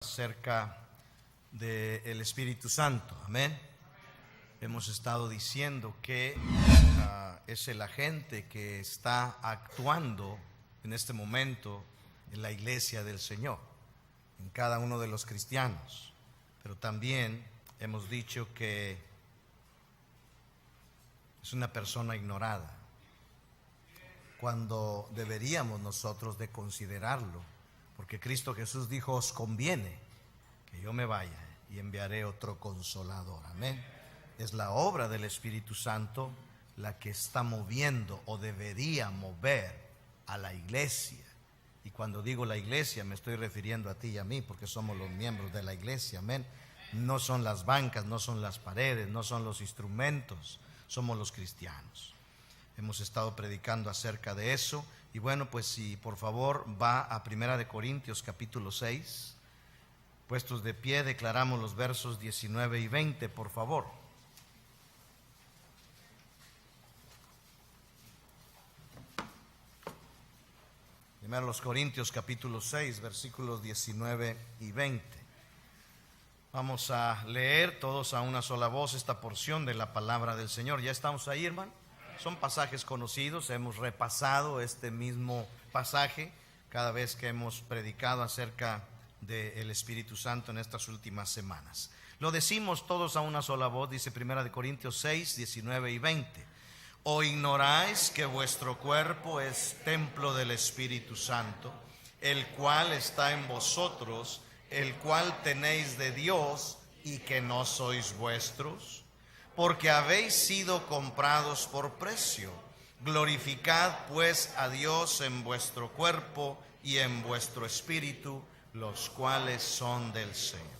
Acerca del Espíritu Santo, amén. Hemos estado diciendo que es el agente que está actuando en este momento en la iglesia del Señor, en cada uno de los cristianos. Pero también hemos dicho que es una persona ignorada, cuando deberíamos nosotros de considerarlo, porque Cristo Jesús dijo: os conviene que yo me vaya y enviaré otro consolador, amén. Es la obra del Espíritu Santo la que está moviendo o debería mover a la iglesia. Y cuando digo la iglesia me estoy refiriendo a ti y a mí, porque somos los miembros de la iglesia, amén. No son las bancas, no son las paredes, no son los instrumentos, somos los cristianos. Hemos estado predicando acerca de eso. Y bueno, pues si por favor va a 1 Corintios capítulo 6, puestos de pie, declaramos los versos 19 y 20, por favor. 1 Corintios capítulo 6, versículos 19 y 20. Vamos a leer todos a una sola voz esta porción de la palabra del Señor. ¿Ya estamos ahí, hermano? Son pasajes conocidos, hemos repasado este mismo pasaje cada vez que hemos predicado acerca del Espíritu Santo en estas últimas semanas. Lo decimos todos a una sola voz, dice 1 Corintios 6, 19 y 20. ¿O ignoráis que vuestro cuerpo es templo del Espíritu Santo, el cual está en vosotros, el cual tenéis de Dios, y que no sois vuestros? Porque habéis sido comprados por precio. Glorificad pues a Dios en vuestro cuerpo y en vuestro espíritu, los cuales son del Señor.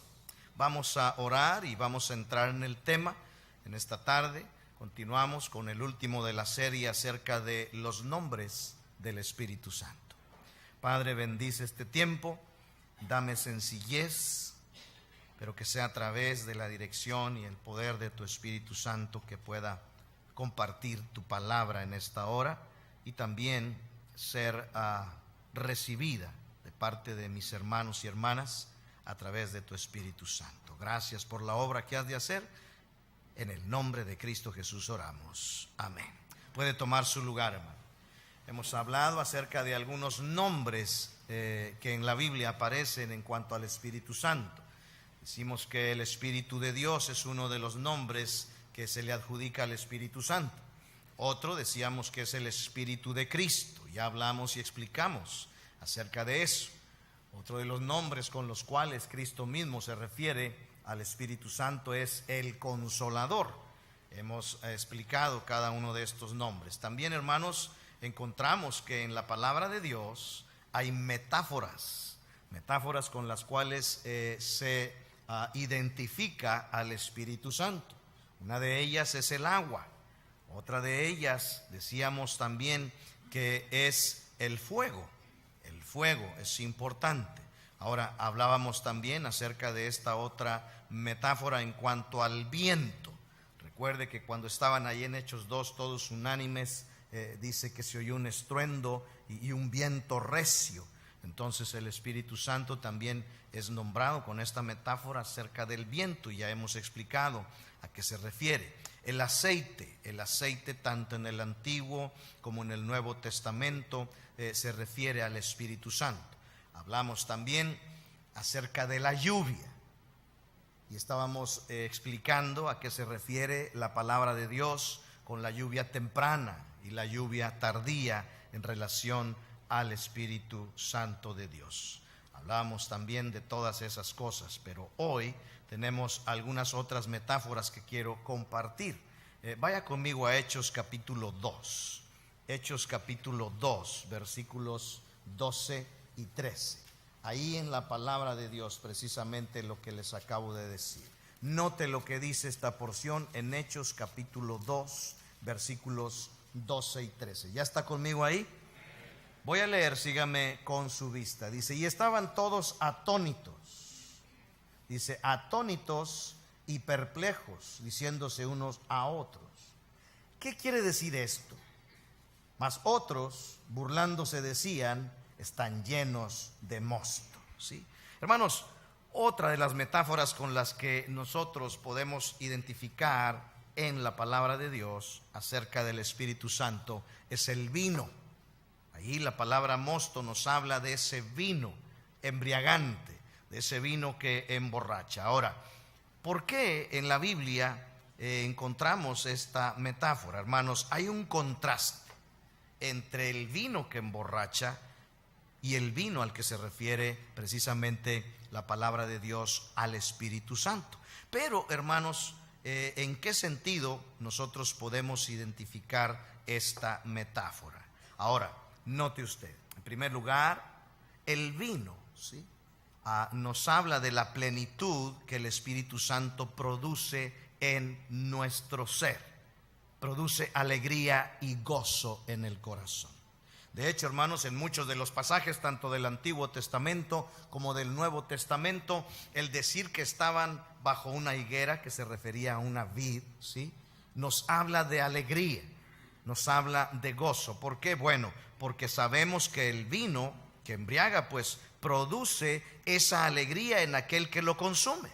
Vamos a orar y vamos a entrar en el tema en esta tarde. Continuamos con el último de la serie acerca de los nombres del Espíritu Santo. Padre, bendice este tiempo, dame sencillez, pero que sea a través de la dirección y el poder de tu Espíritu Santo que pueda compartir tu palabra en esta hora y también ser recibida de parte de mis hermanos y hermanas a través de tu Espíritu Santo. Gracias por la obra que has de hacer. En el nombre de Cristo Jesús oramos. Amén. Puede tomar su lugar, hermano. Hemos hablado acerca de algunos nombres que en la Biblia aparecen en cuanto al Espíritu Santo. Decimos que el Espíritu de Dios es uno de los nombres que se le adjudica al Espíritu Santo. Otro decíamos que es el Espíritu de Cristo. Ya hablamos y explicamos acerca de eso. Otro de los nombres con los cuales Cristo mismo se refiere al Espíritu Santo es el Consolador. Hemos explicado cada uno de estos nombres. También, hermanos, encontramos que en la palabra de Dios hay metáforas con las cuales se identifica al Espíritu Santo. Una de ellas es el agua. Otra de ellas decíamos también que es el fuego. El fuego es importante. Ahora hablábamos también acerca de esta otra metáfora en cuanto al viento. Recuerde que cuando estaban ahí en Hechos 2 todos unánimes, dice que se oyó un estruendo y un viento recio. Entonces el Espíritu Santo también es nombrado con esta metáfora acerca del viento. Ya hemos explicado a qué se refiere. El aceite tanto en el Antiguo como en el Nuevo Testamento se refiere al Espíritu Santo. Hablamos también acerca de la lluvia y estábamos explicando a qué se refiere la palabra de Dios con la lluvia temprana y la lluvia tardía en relación al Espíritu Santo de Dios. Hablamos también de todas esas cosas, pero hoy tenemos algunas otras metáforas que quiero compartir. Vaya conmigo a Hechos capítulo 2. Hechos capítulo 2, versículos 12 y 13. Ahí en la palabra de Dios precisamente lo que les acabo de decir. Note lo que dice esta porción en Hechos capítulo 2, versículos 12 y 13. ¿Ya está conmigo ahí? Voy a leer, sígame con su vista. Dice: y estaban todos atónitos. Dice: atónitos y perplejos, diciéndose unos a otros: ¿qué quiere decir esto? Mas otros, burlándose, decían: están llenos de mosto. ¿Sí? Hermanos, Otra de las metáforas con las que nosotros podemos identificar en la palabra de Dios acerca del Espíritu Santo es el vino. Ahí la palabra mosto nos habla de ese vino embriagante, de ese vino que emborracha. Ahora, ¿por qué en la Biblia encontramos esta metáfora? Hermanos, hay un contraste entre el vino que emborracha y el vino al que se refiere precisamente la palabra de Dios, al Espíritu Santo. Pero, hermanos, ¿en qué sentido nosotros podemos identificar esta metáfora? Ahora, note usted, en primer lugar, el vino, ¿sí? Nos habla de la plenitud que el Espíritu Santo produce en nuestro ser. Produce alegría y gozo en el corazón. De hecho, hermanos, en muchos de los pasajes, tanto del Antiguo Testamento como del Nuevo Testamento, el decir que estaban bajo una higuera, que se refería a una vid, ¿sí?, nos habla de alegría, nos habla de gozo. ¿Por qué? Bueno, porque sabemos que el vino que embriaga, pues, produce esa alegría en aquel que lo consume.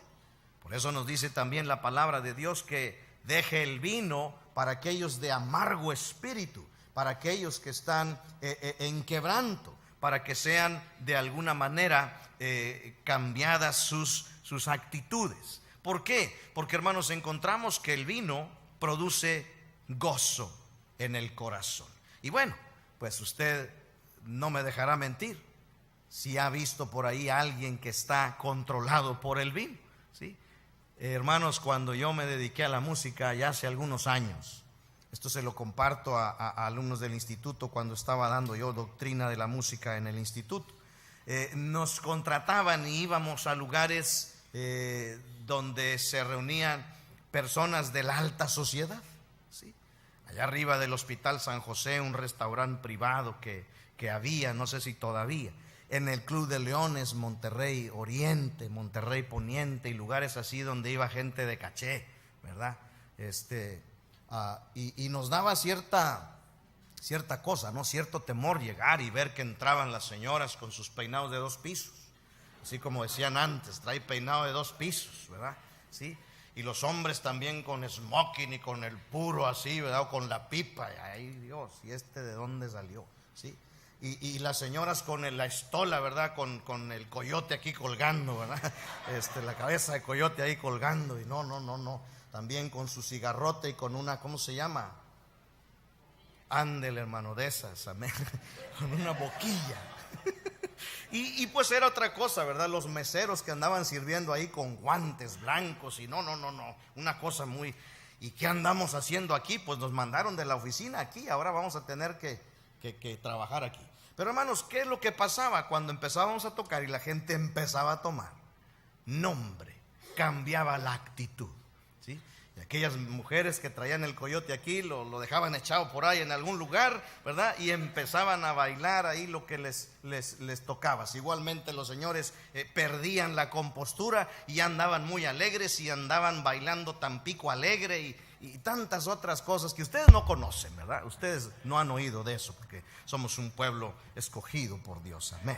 Por eso nos dice también la palabra de Dios que deje el vino para aquellos de amargo espíritu, para aquellos que están en quebranto, para que sean de alguna manera cambiadas sus actitudes. ¿Por qué? Porque, hermanos, encontramos que el vino produce gozo en el corazón. Y bueno, pues usted no me dejará mentir si ha visto por ahí a alguien que está controlado por el vino, ¿sí? Hermanos, cuando yo me dediqué a la música ya hace algunos años, esto se lo comparto a alumnos del instituto cuando estaba dando yo doctrina de la música en el instituto. Nos contrataban y íbamos a lugares donde se reunían personas de la alta sociedad, ¿sí? Allá arriba del Hospital San José, un restaurante privado que había, no sé si todavía, en el Club de Leones, Monterrey Oriente, Monterrey Poniente y lugares así donde iba gente de caché, ¿verdad? Y nos daba cierta cosa, ¿no? Cierto temor llegar y ver que entraban las señoras con sus peinados de 2 pisos, así como decían antes, trae peinado de 2 pisos, ¿verdad? ¿Sí? Y los hombres también con smoking y con el puro así, ¿verdad? O con la pipa, y ay Dios, ¿y de dónde salió? ¿Sí? Y las señoras con la estola, ¿verdad? Con el coyote aquí colgando, ¿verdad? La cabeza de coyote ahí colgando, y no. También con su cigarrote y con una, ¿cómo se llama? Ándele, hermano, de esas, amén. Con una boquilla. Y pues era otra cosa, ¿verdad? Los meseros que andaban sirviendo ahí con guantes blancos y no. Una cosa muy... ¿Y qué andamos haciendo aquí? Pues nos mandaron de la oficina aquí, ahora vamos a tener que trabajar aquí. Pero, hermanos, ¿qué es lo que pasaba cuando empezábamos a tocar y la gente empezaba a tomar? Nombre, cambiaba la actitud, ¿sí? Y aquellas mujeres que traían el coyote aquí lo dejaban echado por ahí en algún lugar, ¿verdad? Y empezaban a bailar ahí lo que les tocaba. Igualmente los señores perdían la compostura y andaban muy alegres y andaban bailando Tampico Alegre y tantas otras cosas que ustedes no conocen, ¿verdad? Ustedes no han oído de eso porque somos un pueblo escogido por Dios, amén.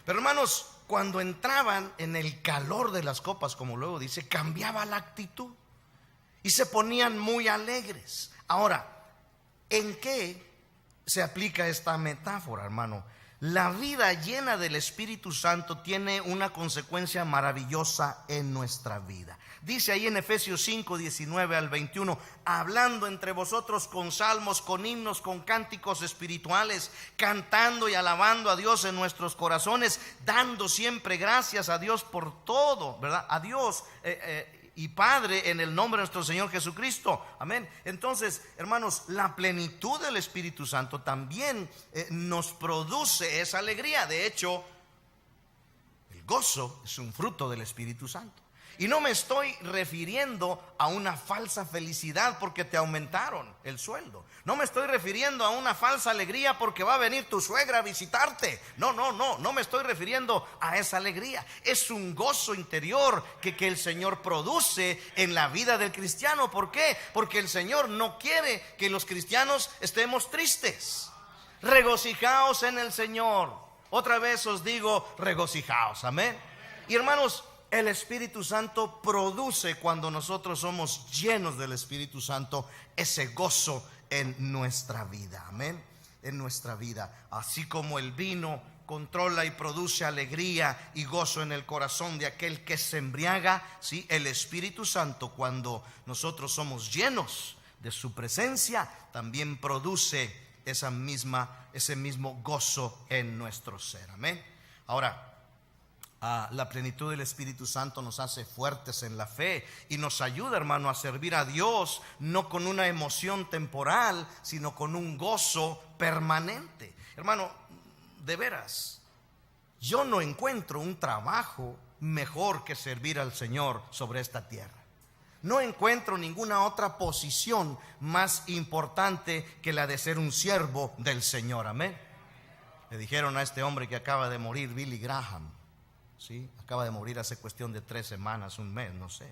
Pero, hermanos, cuando entraban en el calor de las copas, como luego dice, cambiaba la actitud y se ponían muy alegres. Ahora, ¿en qué se aplica esta metáfora, hermano? La vida llena del Espíritu Santo tiene una consecuencia maravillosa en nuestra vida. Dice ahí en Efesios 5, 19 al 21, hablando entre vosotros con salmos, con himnos, con cánticos espirituales, cantando y alabando a Dios en nuestros corazones, dando siempre gracias a Dios por todo, ¿verdad? A Dios y Padre en el nombre de nuestro Señor Jesucristo, amén. Entonces, hermanos, la plenitud del Espíritu Santo también nos produce esa alegría. De hecho, el gozo es un fruto del Espíritu Santo. Y no me estoy refiriendo a una falsa felicidad porque te aumentaron el sueldo. No me estoy refiriendo a una falsa alegría porque va a venir tu suegra a visitarte. No me estoy refiriendo a esa alegría. Es un gozo interior que el Señor produce en la vida del cristiano. ¿Por qué? Porque el Señor no quiere que los cristianos estemos tristes. Regocijaos en el Señor. Otra vez os digo, regocijaos, amén. Y, hermanos, el Espíritu Santo produce, cuando nosotros somos llenos del Espíritu Santo, ese gozo en nuestra vida. Amén. En nuestra vida, así como el vino controla y produce alegría y gozo en el corazón de aquel que se embriaga, ¿sí? El Espíritu Santo, cuando nosotros somos llenos de su presencia, también produce ese mismo gozo en nuestro ser. Amén. Ahora, la plenitud del Espíritu Santo nos hace fuertes en la fe y nos ayuda, hermano, a servir a Dios, no con una emoción temporal, sino con un gozo permanente. Hermano, de veras, yo no encuentro un trabajo mejor que servir al Señor sobre esta tierra. No encuentro ninguna otra posición más importante que la de ser un siervo del Señor. Amén. Le dijeron a este hombre que acaba de morir, Billy Graham, ¿sí? Acaba de morir hace cuestión de 3 semanas, un mes, no sé.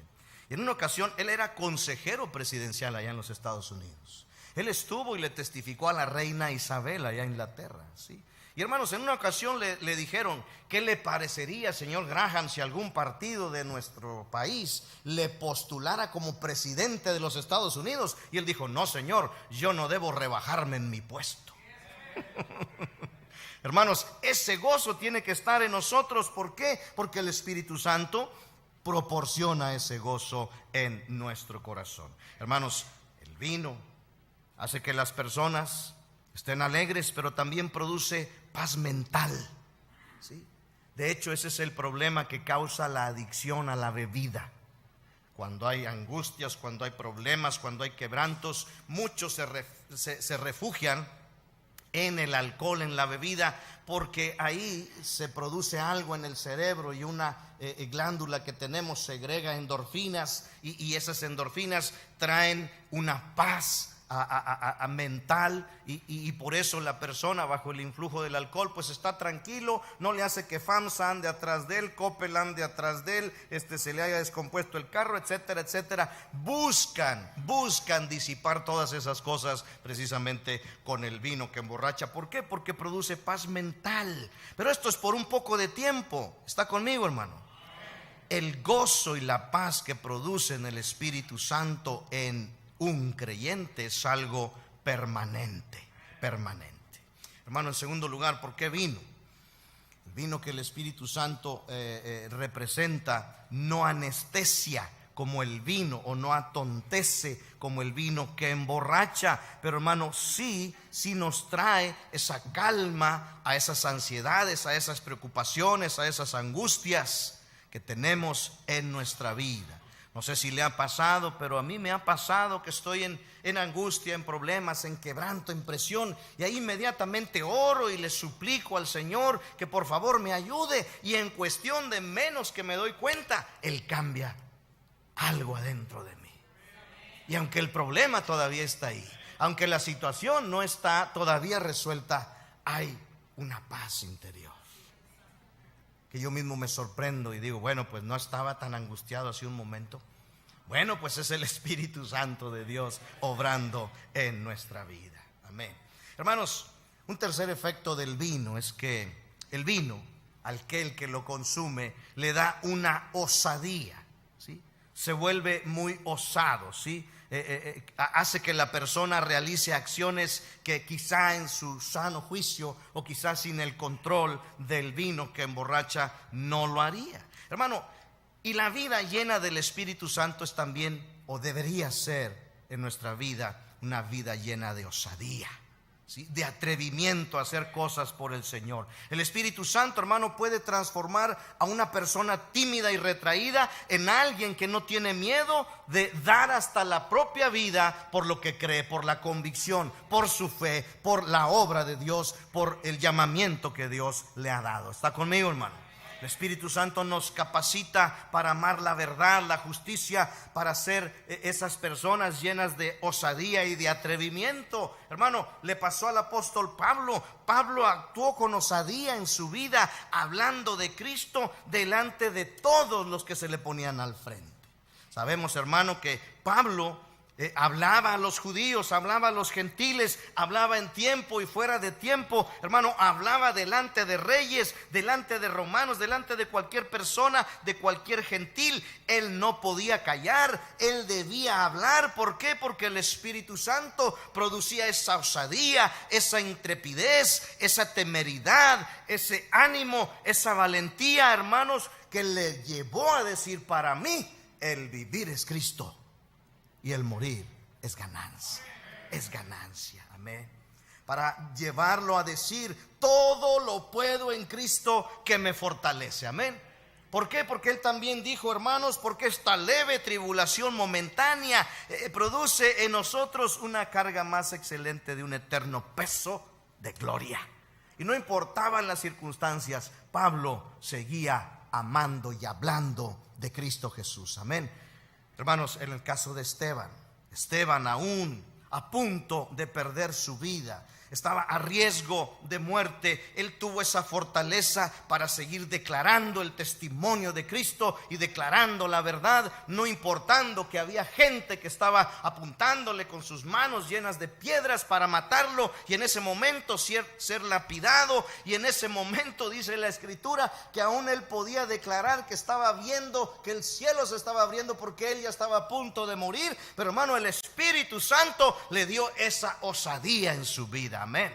Y en una ocasión él era consejero presidencial allá en los Estados Unidos. Él estuvo y le testificó a la reina Isabel allá en Inglaterra, ¿sí? Y hermanos, en una ocasión le dijeron: ¿qué le parecería, señor Graham, si algún partido de nuestro país le postulara como presidente de los Estados Unidos? Y él dijo: no, señor, yo no debo rebajarme en mi puesto. Hermanos, ese gozo tiene que estar en nosotros. ¿Por qué? Porque el Espíritu Santo proporciona ese gozo en nuestro corazón. Hermanos, el vino hace que las personas estén alegres, pero también produce paz mental, ¿sí? De hecho, ese es el problema que causa la adicción a la bebida. Cuando hay angustias, cuando hay problemas, cuando hay quebrantos, muchos se refugian en el alcohol, en la bebida, porque ahí se produce algo en el cerebro y una glándula que tenemos segrega endorfinas, y esas endorfinas traen una paz mental, y por eso la persona bajo el influjo del alcohol pues está tranquilo, no le hace que FAMSA ande atrás de él, Coppel ande atrás de él, se le haya descompuesto el carro, etcétera, etcétera. Buscan disipar todas esas cosas precisamente con el vino que emborracha. ¿Por qué? Porque produce paz mental, pero esto es por un poco de tiempo. ¿Está conmigo, hermano? El gozo y la paz que produce en el Espíritu Santo en un creyente es algo permanente. Hermano, en segundo lugar, ¿por qué vino? El vino que el Espíritu Santo representa no anestesia como el vino, o no atontece como el vino que emborracha, pero hermano, sí nos trae esa calma a esas ansiedades, a esas preocupaciones, a esas angustias que tenemos en nuestra vida. No sé si le ha pasado, pero a mí me ha pasado que estoy en angustia, en problemas, en quebranto, en presión, y ahí inmediatamente oro y le suplico al Señor que por favor me ayude, y en cuestión de menos que me doy cuenta, Él cambia algo adentro de mí. Y aunque el problema todavía está ahí, aunque la situación no está todavía resuelta, hay una paz interior que yo mismo me sorprendo y digo: bueno, pues no estaba tan angustiado hace un momento. Bueno, pues es el Espíritu Santo de Dios obrando en nuestra vida. Amén. Hermanos, un tercer efecto del vino es que el vino, aquel que lo consume, le da una osadía, ¿sí? Se vuelve muy osado, ¿sí? Hace que la persona realice acciones que quizá en su sano juicio, o quizás sin el control del vino que emborracha, no lo haría. Hermano, y la vida llena del Espíritu Santo es también, o debería ser en nuestra vida, una vida llena de osadía, ¿sí? De atrevimiento a hacer cosas por el Señor. El Espíritu Santo, hermano, puede transformar a una persona tímida y retraída en alguien que no tiene miedo de dar hasta la propia vida por lo que cree, por la convicción, por su fe, por la obra de Dios, por el llamamiento que Dios le ha dado. ¿Está conmigo, hermano? El Espíritu Santo nos capacita para amar la verdad, la justicia, para ser esas personas llenas de osadía y de atrevimiento. Hermano, le pasó al apóstol Pablo. Pablo actuó con osadía en su vida, hablando de Cristo delante de todos los que se le ponían al frente. Sabemos, hermano, que Pablo hablaba a los judíos, hablaba a los gentiles, hablaba en tiempo y fuera de tiempo, hermano, hablaba delante de reyes, delante de romanos, delante de cualquier persona, de cualquier gentil. Él no podía callar, él debía hablar. ¿Por qué? Porque el Espíritu Santo producía esa osadía, esa intrepidez, esa temeridad, ese ánimo, esa valentía, hermanos, que le llevó a decir: para mí el vivir es Cristo y el morir es ganancia. Es ganancia, amén. Para llevarlo a decir: todo lo puedo en Cristo que me fortalece, amén. ¿Por qué? Porque él también dijo, hermanos, porque esta leve tribulación momentánea produce en nosotros una carga más excelente de un eterno peso de gloria. Y no importaban las circunstancias, Pablo seguía amando y hablando de Cristo Jesús, amén. Hermanos, en el caso de Esteban aún a punto de perder su vida, estaba a riesgo de muerte. Él tuvo esa fortaleza para seguir declarando el testimonio de Cristo y declarando la verdad, no importando que había gente que estaba apuntándole con sus manos llenas de piedras para matarlo, y en ese momento ser lapidado. Y en ese momento dice la Escritura que aún él podía declarar que estaba viendo, que el cielo se estaba abriendo, porque él ya estaba a punto de morir. Pero hermano, el Espíritu Santo le dio esa osadía en su vida. Amén.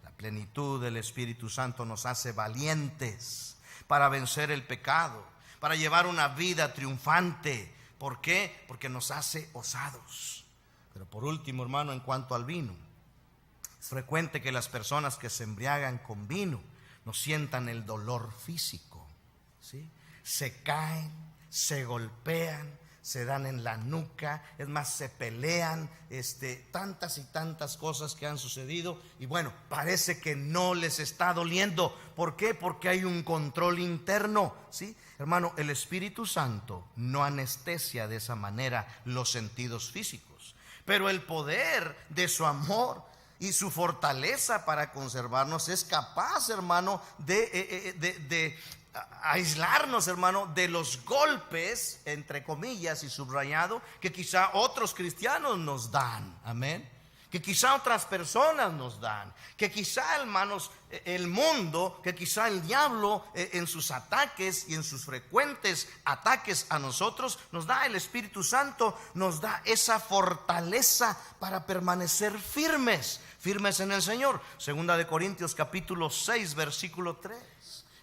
La plenitud del Espíritu Santo nos hace valientes para vencer el pecado, para llevar una vida triunfante. ¿Por qué? Porque nos hace osados. Pero por último, hermano, en cuanto al vino, es frecuente que las personas que se embriagan con vino no sientan el dolor físico, ¿sí? Se caen, se golpean, se dan en la nuca, es más, se pelean, tantas y tantas cosas que han sucedido, y bueno, parece que no les está doliendo. ¿Por qué? Porque hay un control interno, ¿sí? Hermano, el Espíritu Santo no anestesia de esa manera los sentidos físicos, pero el poder de su amor y su fortaleza para conservarnos es capaz, hermano, de aislarnos, hermano, de los golpes, entre comillas y subrayado, que quizá otros cristianos nos dan, amén, que quizá otras personas nos dan, que quizá, hermanos, el mundo, que quizá el diablo en sus ataques y en sus frecuentes ataques a nosotros nos da. El Espíritu Santo nos da esa fortaleza para permanecer firmes en el Señor. Segunda de Corintios capítulo 6 versículo 3.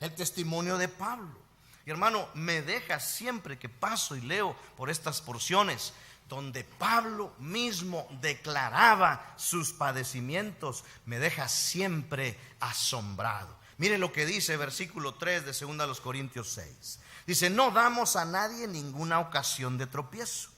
El testimonio de Pablo. Y hermano, me deja siempre que paso y leo por estas porciones donde Pablo mismo declaraba sus padecimientos, me deja siempre asombrado. Mire lo que dice versículo 3 de 2 Corintios 6. Dice: no damos a nadie ninguna ocasión de tropiezo,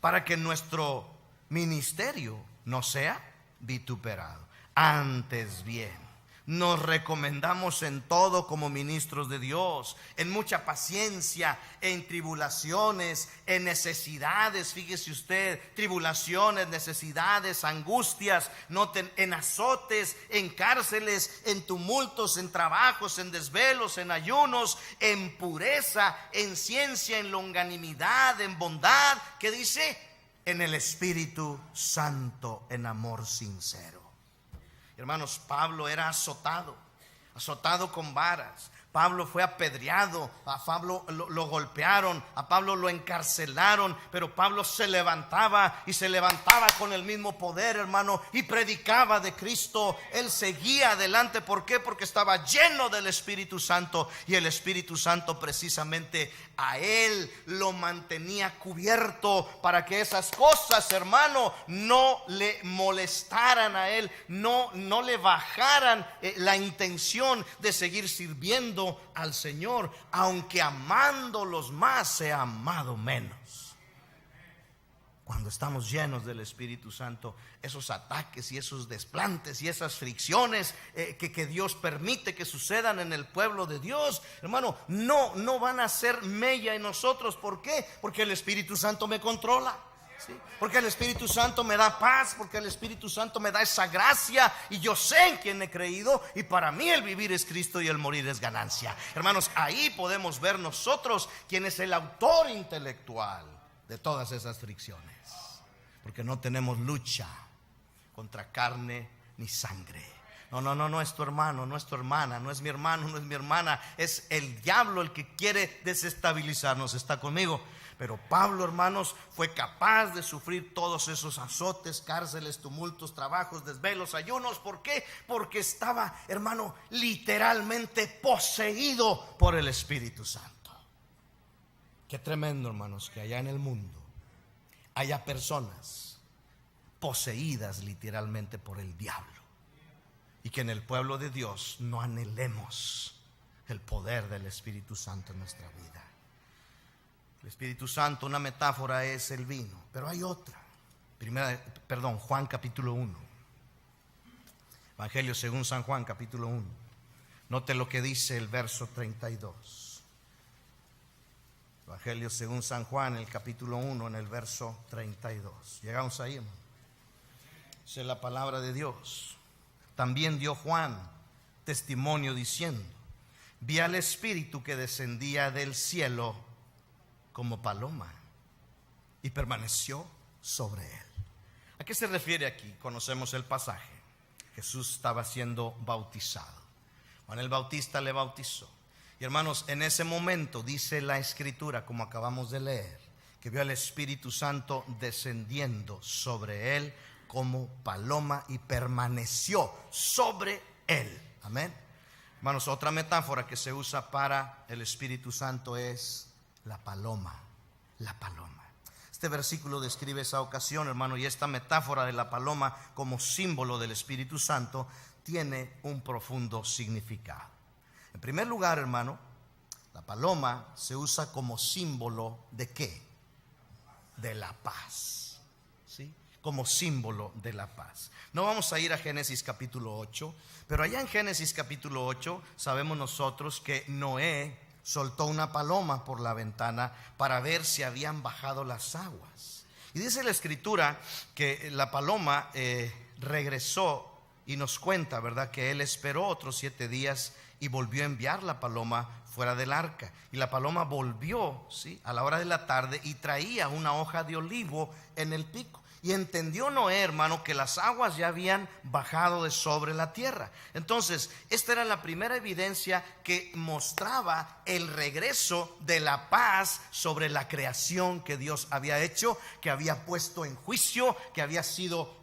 para que nuestro ministerio no sea vituperado. Antes bien, nos recomendamos en todo como ministros de Dios, en mucha paciencia, en tribulaciones, en necesidades. Fíjese usted, tribulaciones, necesidades, angustias, noten, en azotes, en cárceles, en tumultos, en trabajos, en desvelos, en ayunos, en pureza, en ciencia, en longanimidad, en bondad. ¿Qué dice? En el Espíritu Santo, en amor sincero. Hermanos, Pablo era azotado con varas. Pablo fue apedreado, a Pablo lo golpearon, a Pablo lo encarcelaron, pero Pablo se levantaba y se levantaba con el mismo poder, hermano, y predicaba de Cristo. Él seguía adelante. ¿Por qué? Porque estaba lleno del Espíritu Santo, y el Espíritu Santo precisamente a él lo mantenía cubierto para que esas cosas, hermano, no le molestaran a él, no le bajaran la intención de seguir sirviendo al Señor, aunque amándolos más sea amado menos. Cuando estamos llenos del Espíritu Santo, esos ataques y esos desplantes y esas fricciones que Dios permite que sucedan en el pueblo de Dios, hermano, no van a ser mella en nosotros. ¿Por qué? Porque el Espíritu Santo me controla. ¿Sí? Porque el Espíritu Santo me da paz, porque el Espíritu Santo me da esa gracia, y yo sé en quién he creído, y para mí el vivir es Cristo y el morir es ganancia. Hermanos, ahí podemos ver nosotros quién es el autor intelectual de todas esas fricciones. porque no tenemos lucha contra carne ni sangre. No es tu hermano, no es tu hermana, no es mi hermano, no es mi hermana. Es el diablo el que quiere desestabilizarnos. ¿Está conmigo? Pero Pablo, hermanos, fue capaz de sufrir todos esos azotes, cárceles, tumultos, trabajos, desvelos, ayunos. ¿Por qué? Porque estaba, hermano, literalmente poseído por el Espíritu Santo. Qué tremendo, hermanos, que allá en el mundo haya personas poseídas literalmente por el diablo, y que en el pueblo de Dios no anhelemos el poder del Espíritu Santo en nuestra vida. El Espíritu Santo, una metáfora, es el vino, pero hay otra. Juan capítulo 1. Evangelio según San Juan capítulo 1. Note lo que dice el verso 32. Evangelio según San Juan, el capítulo 1, en el verso 32. Llegamos ahí, hermano. Esa es la palabra de Dios. También dio Juan testimonio diciendo: vi al Espíritu que descendía del cielo como paloma y permaneció sobre él. ¿A qué se refiere aquí? Conocemos el pasaje. Jesús estaba siendo bautizado. Juan el Bautista le bautizó. Y hermanos, en ese momento dice la Escritura, como acabamos de leer, que vio al Espíritu Santo descendiendo sobre él como paloma y permaneció sobre él. Amén. Hermanos, otra metáfora que se usa para el Espíritu Santo es la paloma. La paloma. Este versículo describe esa ocasión, hermano, y esta metáfora de la paloma como símbolo del Espíritu Santo tiene un profundo significado. En primer lugar, hermano, la paloma se usa como símbolo ¿de qué? De la paz. ¿Sí? Como símbolo de la paz. No vamos a ir a Génesis capítulo 8, pero allá en Génesis capítulo 8 sabemos nosotros que Noé soltó una paloma por la ventana para ver si habían bajado las aguas. Y dice la Escritura que la paloma regresó y nos cuenta, ¿verdad?, que él esperó otros 7 días y volvió a enviar la paloma fuera del arca. Y la paloma volvió, ¿sí?, a la hora de la tarde y traía una hoja de olivo en el pico. Y entendió Noé, hermano, que las aguas ya habían bajado de sobre la tierra. Entonces, esta era la primera evidencia que mostraba el regreso de la paz sobre la creación que Dios había hecho, que había puesto en juicio, que había sido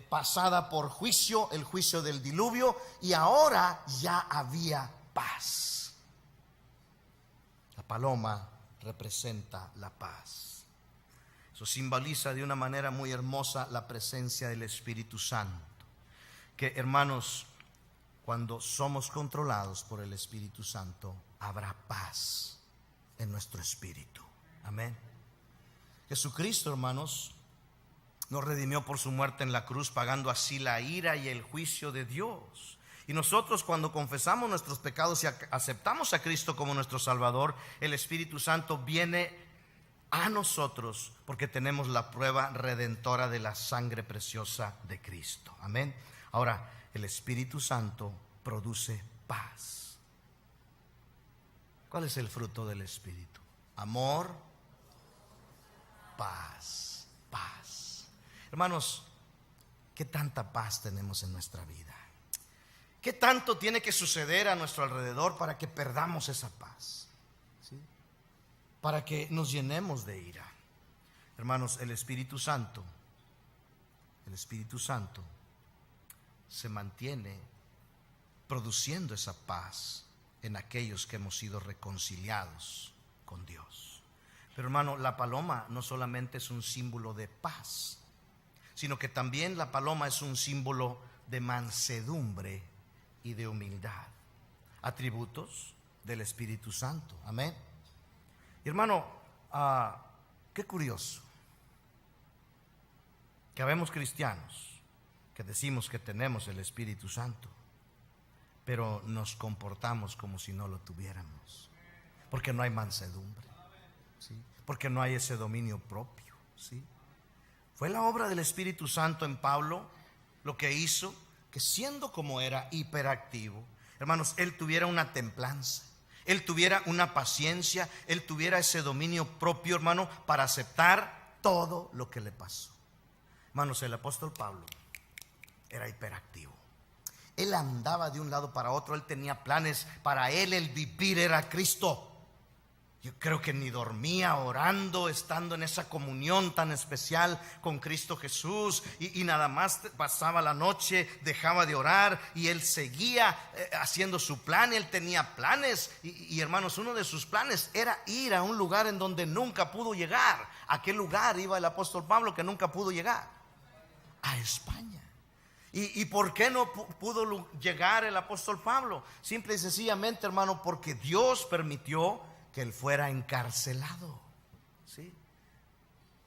pasada por juicio, el juicio del diluvio, y ahora ya había paz. La paloma representa la paz. Eso simboliza de una manera muy hermosa la presencia del Espíritu Santo. Que, hermanos, cuando somos controlados por el Espíritu Santo, habrá paz en nuestro espíritu. Amén. Jesucristo, hermanos, nos redimió por su muerte en la cruz, pagando así la ira y el juicio de Dios. Y nosotros, cuando confesamos nuestros pecados y aceptamos a Cristo como nuestro Salvador, el Espíritu Santo viene a nosotros porque tenemos la prueba redentora de la sangre preciosa de Cristo. Amén. Ahora, el Espíritu Santo produce paz. ¿Cuál es el fruto del Espíritu? Amor, paz, paz. Hermanos, ¿qué tanta paz tenemos en nuestra vida? ¿Qué tanto tiene que suceder a nuestro alrededor para que perdamos esa paz? ¿Sí? Para que nos llenemos de ira. Hermanos, el Espíritu Santo se mantiene produciendo esa paz en aquellos que hemos sido reconciliados con Dios. Pero, hermano, la paloma no solamente es un símbolo de paz, sino que también la paloma es un símbolo de mansedumbre y de humildad, atributos del Espíritu Santo. Amén. Y, hermano, qué curioso que habemos cristianos que decimos que tenemos el Espíritu Santo, pero nos comportamos como si no lo tuviéramos, porque no hay mansedumbre, ¿sí? Porque no hay ese dominio propio, ¿sí? Fue la obra del Espíritu Santo en Pablo lo que hizo que, siendo como era hiperactivo, hermanos, él tuviera una templanza, él tuviera una paciencia, él tuviera ese dominio propio, hermano, para aceptar todo lo que le pasó. Hermanos, el apóstol Pablo era hiperactivo. Él andaba de un lado para otro, él tenía planes. Para él el vivir era Cristo. Yo creo que ni dormía orando, estando en esa comunión tan especial con Cristo Jesús, y nada más pasaba la noche, dejaba de orar y él seguía haciendo su plan. Él tenía planes y hermanos, uno de sus planes era ir a un lugar en donde nunca pudo llegar. ¿A qué lugar iba el apóstol Pablo que nunca pudo llegar? A España. ¿Y por qué no pudo llegar el apóstol Pablo? Simple y sencillamente, hermano, porque Dios permitió que él fuera encarcelado. ¿Sí?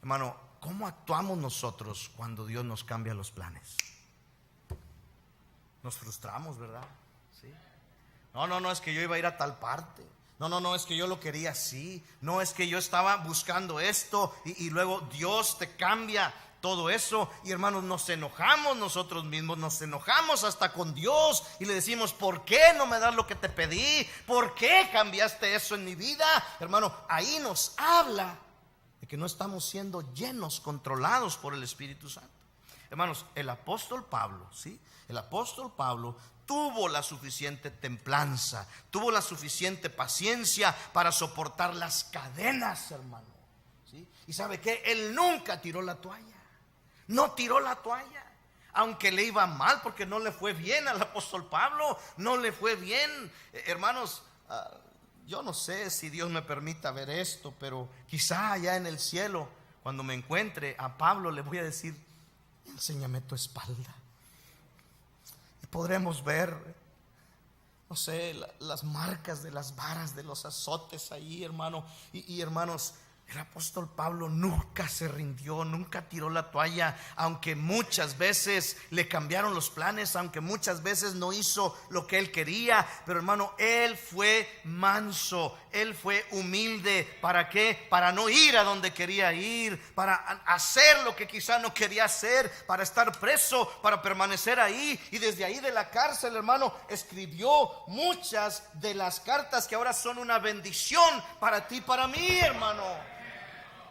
Hermano, ¿cómo actuamos nosotros cuando Dios nos cambia los planes? Nos frustramos, ¿verdad? ¿Sí? No, es que yo iba a ir a tal parte. No, es que yo lo quería así. No, es que yo estaba buscando esto y luego Dios te cambia todo eso. Y hermanos, nos enojamos nosotros mismos, nos enojamos hasta con Dios y le decimos: ¿por qué no me das lo que te pedí? ¿Por qué cambiaste eso en mi vida? Hermano, ahí nos habla de que no estamos siendo llenos, controlados por el Espíritu Santo. Hermanos, el apóstol Pablo, ¿sí? El apóstol Pablo tuvo la suficiente templanza, tuvo la suficiente paciencia para soportar las cadenas, hermano, ¿sí? Y ¿sabe qué? Él nunca tiró la toalla. No tiró la toalla, aunque le iba mal, porque no le fue bien al apóstol Pablo, no le fue bien. Hermanos, yo no sé si Dios me permita ver esto, pero quizá allá en el cielo, cuando me encuentre a Pablo, le voy a decir: enséñame tu espalda. Y podremos ver, no sé, las marcas de las varas, de los azotes ahí, hermano. Y hermanos, el apóstol Pablo nunca se rindió, nunca tiró la toalla, aunque muchas veces le cambiaron los planes, aunque muchas veces no hizo lo que él quería. Pero hermano, él fue manso, él fue humilde. ¿Para qué? Para no ir a donde quería ir, para hacer lo que quizá no quería hacer, para estar preso, para permanecer ahí. Y desde ahí de la cárcel, hermano, escribió muchas de las cartas que ahora son una bendición para ti y para mí, hermano.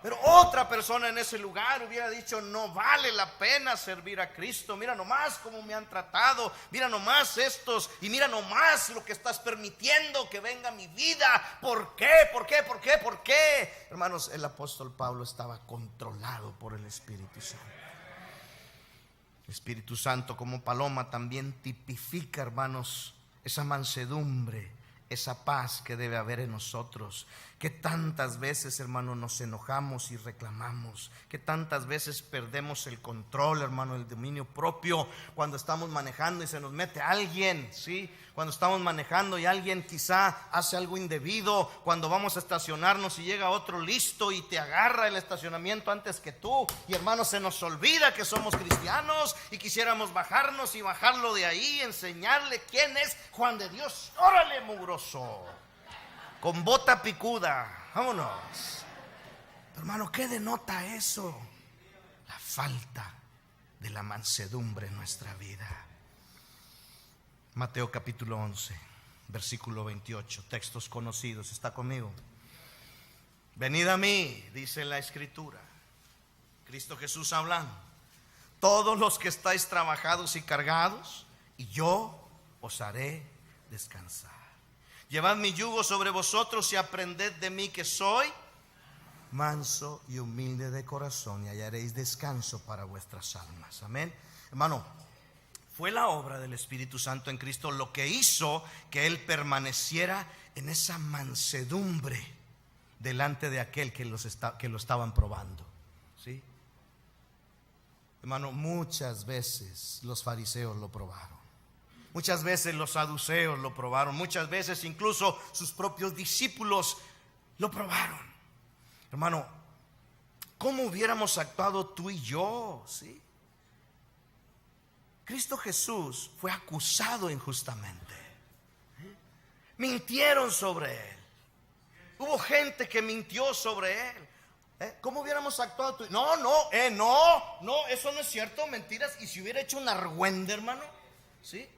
Pero otra persona en ese lugar hubiera dicho: no vale la pena servir a Cristo. Mira nomás cómo me han tratado, mira nomás estos, y mira nomás lo que estás permitiendo que venga a mi vida. ¿Por qué? ¿Por qué? ¿Por qué? ¿Por qué? Hermanos, el apóstol Pablo estaba controlado por el Espíritu Santo. El Espíritu Santo, como paloma, también tipifica, hermanos, esa mansedumbre, esa paz que debe haber en nosotros. Que tantas veces, hermano, nos enojamos y reclamamos, que tantas veces perdemos el control, hermano, el dominio propio, cuando estamos manejando y se nos mete alguien, ¿sí? Cuando estamos manejando y alguien quizá hace algo indebido, cuando vamos a estacionarnos y llega otro listo y te agarra el estacionamiento antes que tú, y hermano, se nos olvida que somos cristianos y quisiéramos bajarnos y bajarlo de ahí, enseñarle quién es Juan de Dios. ¡Órale, mugroso! Con bota picuda, vámonos. Hermano, ¿qué denota eso? La falta de la mansedumbre en nuestra vida. Mateo capítulo 11, versículo 28, textos conocidos. ¿Está conmigo? Venid a mí, dice la Escritura, Cristo Jesús hablando: todos los que estáis trabajados y cargados, y yo os haré descansar. Llevad mi yugo sobre vosotros y aprended de mí, que soy manso y humilde de corazón, y hallaréis descanso para vuestras almas. Amén. Hermano, fue la obra del Espíritu Santo en Cristo lo que hizo que Él permaneciera en esa mansedumbre delante de aquel que lo estaban probando. ¿Sí? Hermano, muchas veces los fariseos lo probaron. Muchas veces los saduceos lo probaron. Muchas veces incluso sus propios discípulos lo probaron. Hermano, ¿cómo hubiéramos actuado tú y yo? ¿Sí? Cristo Jesús fue acusado injustamente. Mintieron sobre Él. Hubo gente que mintió sobre Él. ¿Cómo hubiéramos actuado tú? No, eso no es cierto, mentiras. Y si hubiera hecho un argüende, hermano, ¿sí?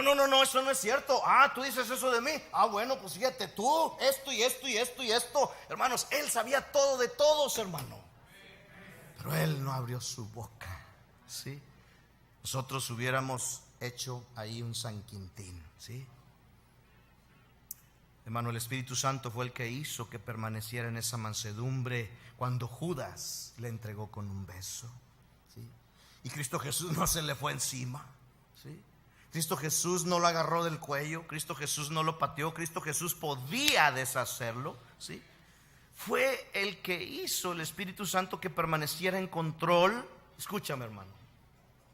No, eso no es cierto. Ah, tú dices eso de mí. Ah, bueno, pues fíjate tú, esto y esto y esto y esto. Hermanos, él sabía todo de todos, hermano. Pero él no abrió su boca, ¿sí? Nosotros hubiéramos hecho ahí un San Quintín, ¿sí? Hermano, el Espíritu Santo fue el que hizo que permaneciera en esa mansedumbre cuando Judas le entregó con un beso, ¿sí? Y Cristo Jesús no se le fue encima, ¿sí? Cristo Jesús no lo agarró del cuello, Cristo Jesús no lo pateó, Cristo Jesús podía deshacerlo, ¿sí? Fue el que hizo el Espíritu Santo que permaneciera en control. Escúchame, hermano,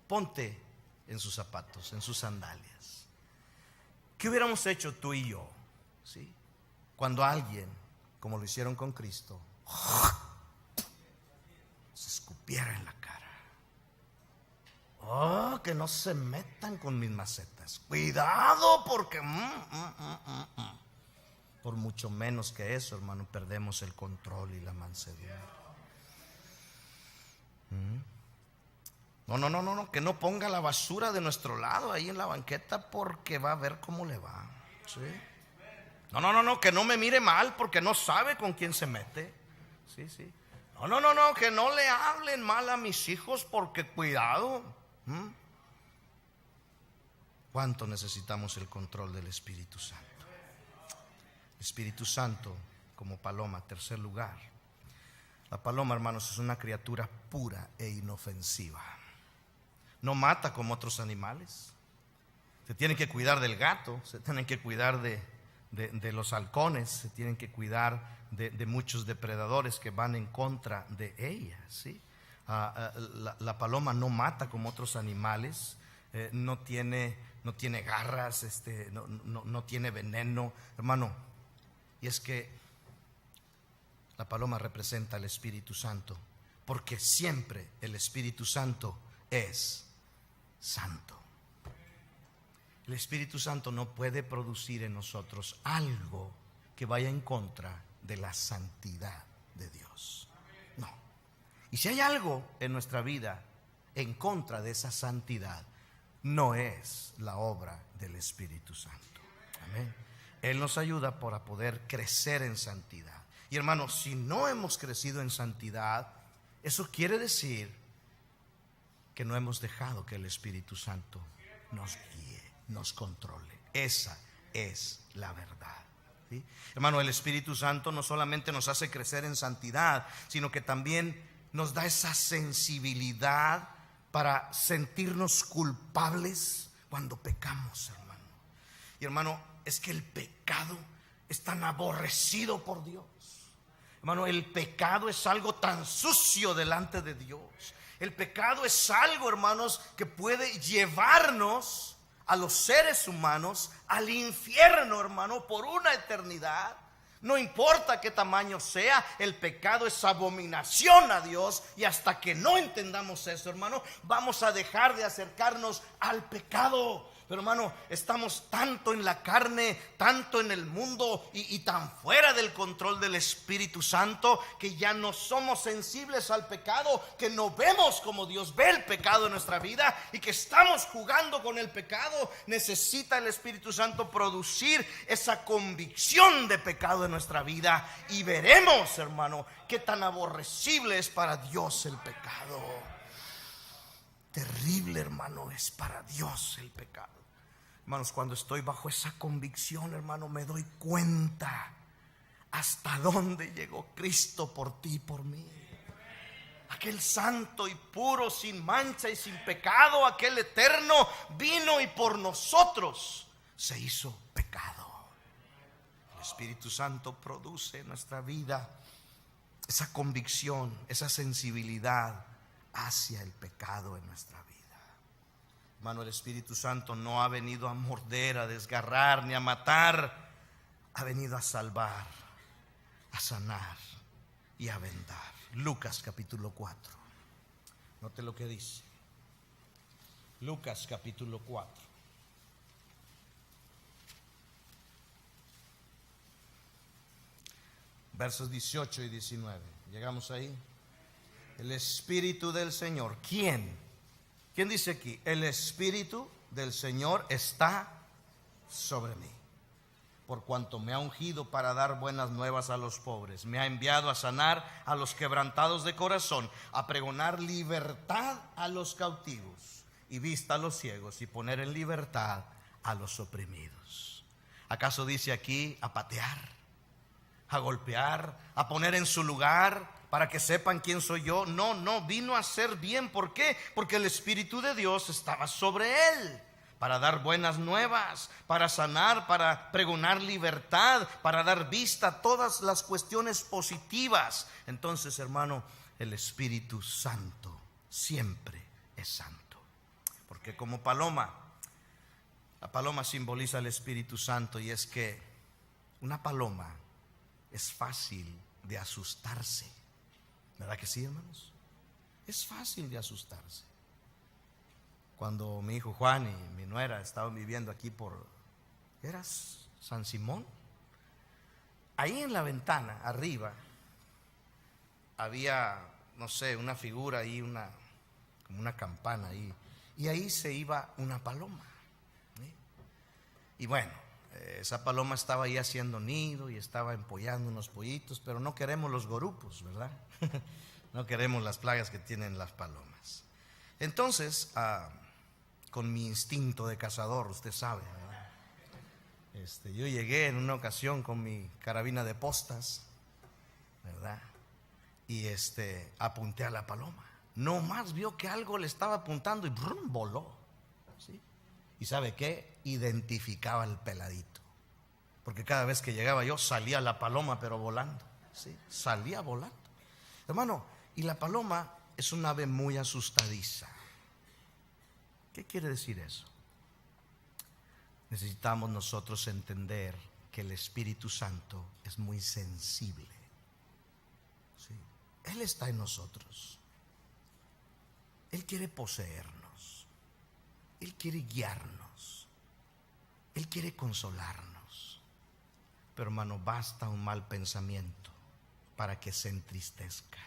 ponte en sus zapatos, en sus sandalias. ¿Qué hubiéramos hecho tú y yo, ¿sí? Cuando alguien, como lo hicieron con Cristo, se escupiera en la cara? Oh, que no se metan con mis macetas. Cuidado, porque por mucho menos que eso, hermano, perdemos el control y la mansedumbre. No, que no ponga la basura de nuestro lado ahí en la banqueta, porque va a ver cómo le va, ¿sí? No, que no me mire mal porque no sabe con quién se mete, sí. No, que no le hablen mal a mis hijos porque cuidado. ¿Cuánto necesitamos el control del Espíritu Santo? Espíritu Santo como paloma. Tercer lugar, la paloma, hermanos, es una criatura pura e inofensiva. No mata como otros animales. Se tienen que cuidar del gato, se tienen que cuidar de los halcones, se tienen que cuidar de muchos depredadores que van en contra de ella, ¿sí? La paloma no mata como otros animales, no tiene garras, no tiene veneno, hermano. Y es que la paloma representa al Espíritu Santo, porque siempre el Espíritu Santo es santo. El Espíritu Santo no puede producir en nosotros algo que vaya en contra de la santidad de Dios. No. Y si hay algo en nuestra vida en contra de esa santidad, no es la obra del Espíritu Santo. Amén. Él nos ayuda para poder crecer en santidad. Y hermanos, si no hemos crecido en santidad, eso quiere decir que no hemos dejado que el Espíritu Santo nos guíe, nos controle. Esa es la verdad, ¿sí? Hermano, el Espíritu Santo no solamente nos hace crecer en santidad, sino que también nos da esa sensibilidad para sentirnos culpables cuando pecamos, hermano. Y hermano, es que el pecado es tan aborrecido por Dios. Hermano, el pecado es algo tan sucio delante de Dios. El pecado es algo, hermanos, que puede llevarnos a los seres humanos al infierno, hermano, por una eternidad. No importa qué tamaño sea, el pecado es abominación a Dios. Y hasta que no entendamos eso, hermano, vamos a dejar de acercarnos al pecado. Pero hermano, estamos tanto en la carne, tanto en el mundo y tan fuera del control del Espíritu Santo, que ya no somos sensibles al pecado, que no vemos como Dios ve el pecado en nuestra vida y que estamos jugando con el pecado. Necesita el Espíritu Santo producir esa convicción de pecado en nuestra vida y veremos, hermano, qué tan aborrecible es para Dios el pecado. Terrible, hermano, es para Dios el pecado. Hermanos, cuando estoy bajo esa convicción, hermano, me doy cuenta hasta dónde llegó Cristo por ti y por mí. Aquel santo y puro, sin mancha y sin pecado, aquel eterno, vino y por nosotros se hizo pecado. El Espíritu Santo produce en nuestra vida esa convicción, esa sensibilidad hacia el pecado en nuestra vida. Hermano, el Espíritu Santo no ha venido a morder, a desgarrar, ni a matar. Ha venido a salvar, a sanar y a vendar. Lucas capítulo 4. Note lo que dice. Lucas capítulo 4. Versos 18 y 19. Llegamos ahí. El Espíritu del Señor. ¿Quién? ¿Quién dice aquí? El Espíritu del Señor está sobre mí, por cuanto me ha ungido para dar buenas nuevas a los pobres, me ha enviado a sanar a los quebrantados de corazón, a pregonar libertad a los cautivos y vista a los ciegos, y poner en libertad a los oprimidos. ¿Acaso dice aquí a patear, a golpear, a poner en su lugar para que sepan quién soy yo? No, no, vino a hacer bien. ¿Por qué? Porque el Espíritu de Dios estaba sobre él, para dar buenas nuevas, para sanar, para pregonar libertad, para dar vista a todas las cuestiones positivas. Entonces, hermano, el Espíritu Santo siempre es santo, porque como paloma, la paloma simboliza el Espíritu Santo, y es que una paloma es fácil de asustarse, ¿verdad que sí, hermanos? Es fácil de asustarse. Cuando mi hijo Juan y mi nuera estaban viviendo aquí ¿era San Simón? Ahí en la ventana, arriba, había, no sé, una figura ahí, como una campana ahí, y ahí se iba una paloma, ¿sí? Y bueno, esa paloma estaba ahí haciendo nido y estaba empollando unos pollitos, pero no queremos los gorupos, ¿verdad? No queremos las plagas que tienen las palomas. Entonces, con mi instinto de cazador, usted sabe, ¿verdad? Yo llegué en una ocasión con mi carabina de postas, ¿verdad? Y apunté a la paloma. No más vio que algo le estaba apuntando y brum, voló, ¿sí? ¿Y sabe qué? Identificaba el peladito, porque cada vez que llegaba yo salía la paloma, pero volando, ¿sí? Salía volando, hermano. Y la paloma es un ave muy asustadiza. ¿Qué quiere decir eso? Necesitamos nosotros entender que el Espíritu Santo es muy sensible, ¿sí? Él está en nosotros. Él quiere poseernos, Él quiere guiarnos, Él quiere consolarnos. Pero hermano, basta un mal pensamiento para que se entristezca.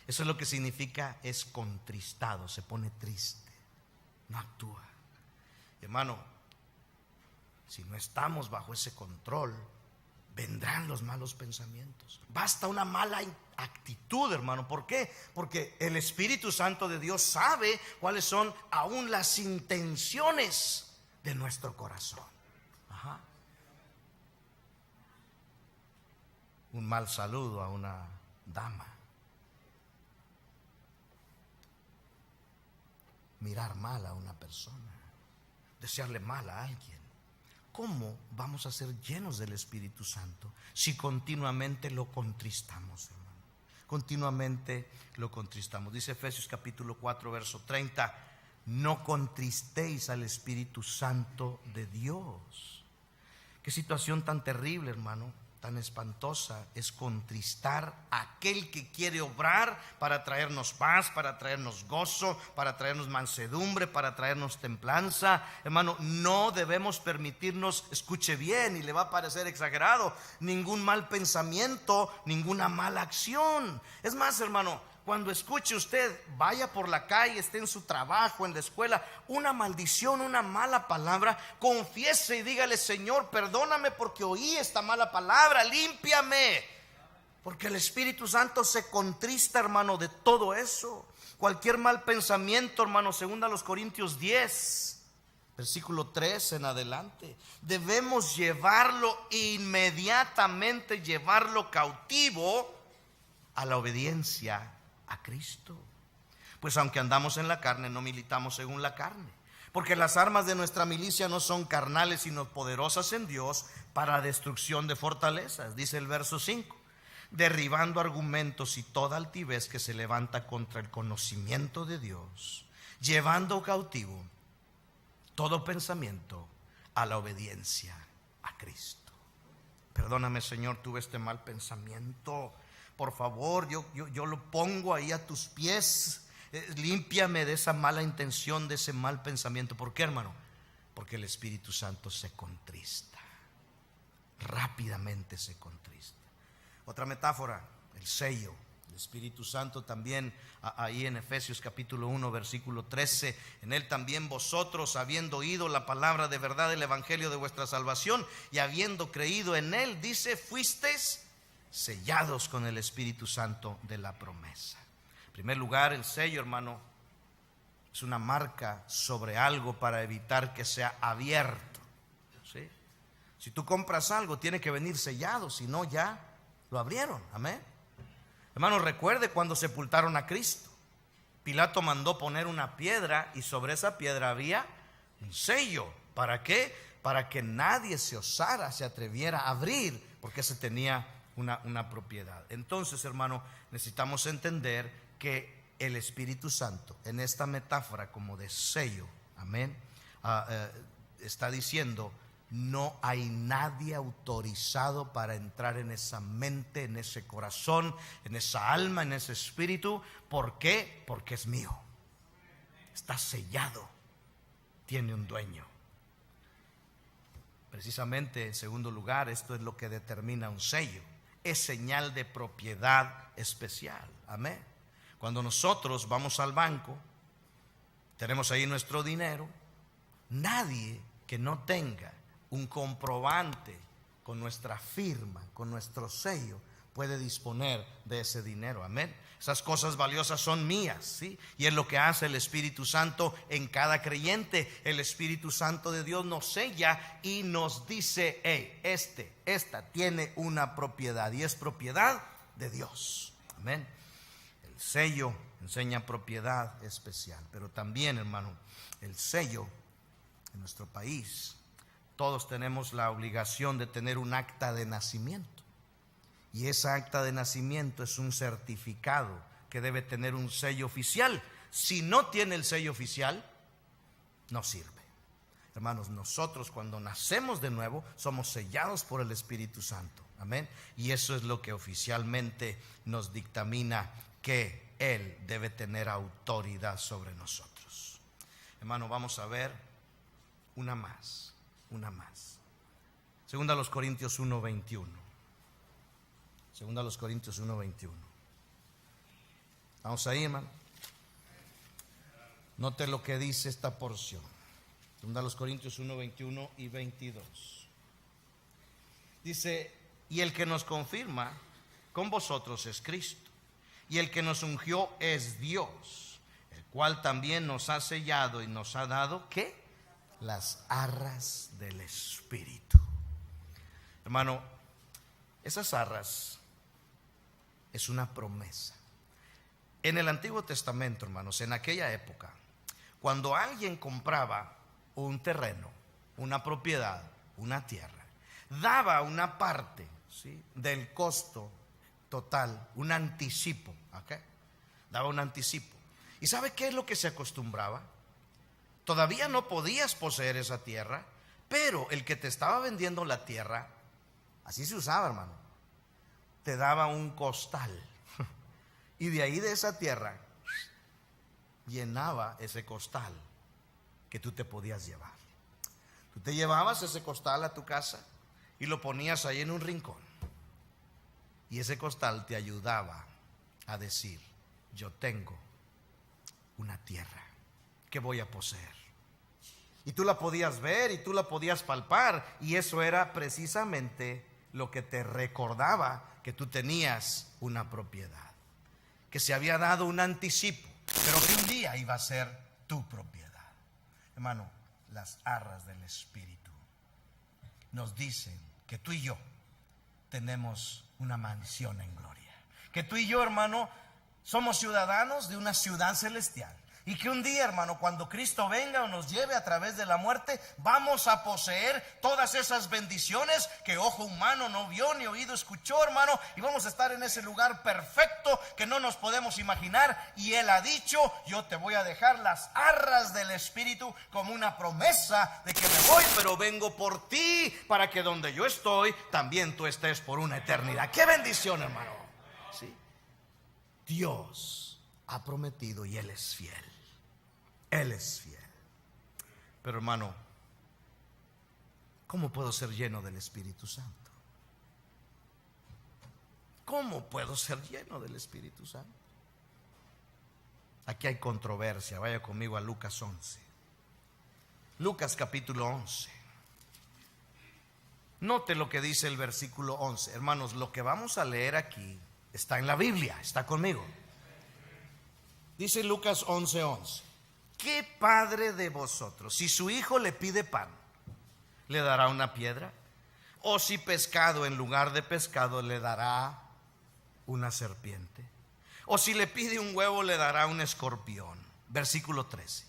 Eso es lo que significa, es contristado, se pone triste, no actúa. Hermano, si no estamos bajo ese control, vendrán los malos pensamientos. Basta una mala actitud, hermano. ¿Por qué? Porque el Espíritu Santo de Dios sabe cuáles son aún las intenciones de nuestro corazón. Ajá. Un mal saludo a una dama, mirar mal a una persona, desearle mal a alguien. ¿Cómo vamos a ser llenos del Espíritu Santo si continuamente lo contristamos, hermano? Continuamente lo contristamos. Dice Efesios capítulo 4 verso 30: no contristéis al Espíritu Santo de Dios. Qué situación tan terrible, hermano, tan espantosa es contristar a aquel que quiere obrar para traernos paz, para traernos gozo, para traernos mansedumbre, para traernos templanza. Hermano, no debemos permitirnos, escuche bien y le va a parecer exagerado, ningún mal pensamiento, ninguna mala acción. Es más, hermano, cuando escuche usted, vaya por la calle, esté en su trabajo, en la escuela, una maldición, una mala palabra, confiese y dígale: Señor, perdóname porque oí esta mala palabra, límpiame. Porque el Espíritu Santo se contrista, hermano, de todo eso. Cualquier mal pensamiento, hermano, según a los Corintios 10, versículo 3 en adelante, debemos llevarlo inmediatamente, llevarlo cautivo a la obediencia a Cristo. Pues aunque andamos en la carne, no militamos según la carne, porque las armas de nuestra milicia no son carnales, sino poderosas en Dios para destrucción de fortalezas. Dice el verso 5: derribando argumentos y toda altivez que se levanta contra el conocimiento de Dios, llevando cautivo todo pensamiento a la obediencia a Cristo. Perdóname, Señor, tuve este mal pensamiento. Por favor, yo lo pongo ahí a tus pies. Límpiame de esa mala intención, de ese mal pensamiento. ¿Por qué, hermano? Porque el Espíritu Santo se contrista, rápidamente se contrista. Otra metáfora, el sello Espíritu Santo también, ahí en Efesios capítulo 1 versículo 13, en él también vosotros, habiendo oído la palabra de verdad del evangelio de vuestra salvación y habiendo creído en él, dice, fuisteis sellados con el Espíritu Santo de la promesa. En primer lugar, el sello, hermano, es una marca sobre algo para evitar que sea abierto, ¿sí? Si tú compras algo, tiene que venir sellado, si no ya lo abrieron. Amén. Hermanos, recuerde cuando sepultaron a Cristo. Pilato mandó poner una piedra y sobre esa piedra había un sello. ¿Para qué? Para que nadie se osara, se atreviera a abrir, porque se tenía una propiedad. Entonces, hermano, necesitamos entender que el Espíritu Santo, en esta metáfora como de sello, amén, está diciendo: no hay nadie autorizado para entrar en esa mente, en ese corazón, en esa alma, en ese espíritu. ¿Por qué? Porque es mío. Está sellado. Tiene un dueño. Precisamente, en segundo lugar, esto es lo que determina un sello. Es señal de propiedad especial. Amén. Cuando nosotros vamos al banco, tenemos ahí nuestro dinero, nadie que no tenga un comprobante con nuestra firma, con nuestro sello, puede disponer de ese dinero. Amén. Esas cosas valiosas son mías, ¿sí? Y es lo que hace el Espíritu Santo en cada creyente. El Espíritu Santo de Dios nos sella y nos dice: hey, esta tiene una propiedad y es propiedad de Dios. Amén. El sello enseña propiedad especial, pero también, hermano, el sello en nuestro país, todos tenemos la obligación de tener un acta de nacimiento. Y esa acta de nacimiento es un certificado que debe tener un sello oficial. Si no tiene el sello oficial, no sirve. Hermanos, nosotros cuando nacemos de nuevo somos sellados por el Espíritu Santo. Amén. Y eso es lo que oficialmente nos dictamina que Él debe tener autoridad sobre nosotros. Hermano, vamos a ver una más. Segunda a los Corintios 1:21. Segunda a los Corintios 1:21. Vamos ahí, hermano. Note lo que dice esta porción. Segunda a los Corintios 1:21 y 22. Dice: y el que nos confirma con vosotros es Cristo, y el que nos ungió es Dios, el cual también nos ha sellado y nos ha dado, ¿qué? Las arras del Espíritu. Hermano, esas arras es una promesa. En el Antiguo Testamento, hermanos, en aquella época, cuando alguien compraba un terreno, una propiedad, una tierra, daba una parte, ¿sí?, del costo total, un anticipo, ¿ok? Daba un anticipo. ¿Y sabe qué es lo que se acostumbraba? Todavía no podías poseer esa tierra, pero el que te estaba vendiendo la tierra, así se usaba, hermano, te daba un costal. Y de ahí, de esa tierra, llenaba ese costal que tú te podías llevar. Tú te llevabas ese costal a tu casa y lo ponías ahí en un rincón. Y ese costal te ayudaba a decir: yo tengo una tierra que voy a poseer. Y tú la podías ver y tú la podías palpar, y eso era precisamente lo que te recordaba que tú tenías una propiedad, que se había dado un anticipo, pero que un día iba a ser tu propiedad. Hermano, las arras del Espíritu nos dicen que tú y yo tenemos una mansión en gloria, que tú y yo, hermano, somos ciudadanos de una ciudad celestial. Y que un día, hermano, cuando Cristo venga o nos lleve a través de la muerte, vamos a poseer todas esas bendiciones que ojo humano no vio ni oído escuchó, hermano. Y vamos a estar en ese lugar perfecto que no nos podemos imaginar. Y Él ha dicho: yo te voy a dejar las arras del Espíritu como una promesa de que me voy, pero vengo por ti, para que donde yo estoy, también tú estés por una eternidad. ¡Qué bendición, hermano! ¿Sí? Dios ha prometido y Él es fiel. Él es fiel. Pero, hermano, ¿cómo puedo ser lleno del Espíritu Santo? ¿cómo puedo ser lleno del Espíritu Santo? Aquí hay controversia. Vaya conmigo a Lucas 11. Lucas capítulo 11. Note lo que dice el versículo 11. Hermanos, lo que vamos a leer aquí está en la Biblia. ¿Está conmigo? Dice Lucas 11:11. ¿Qué padre de vosotros, si su hijo le pide pan, le dará una piedra? ¿O si pescado en lugar de pescado le dará una serpiente? ¿O si le pide un huevo le dará un escorpión? Versículo 13.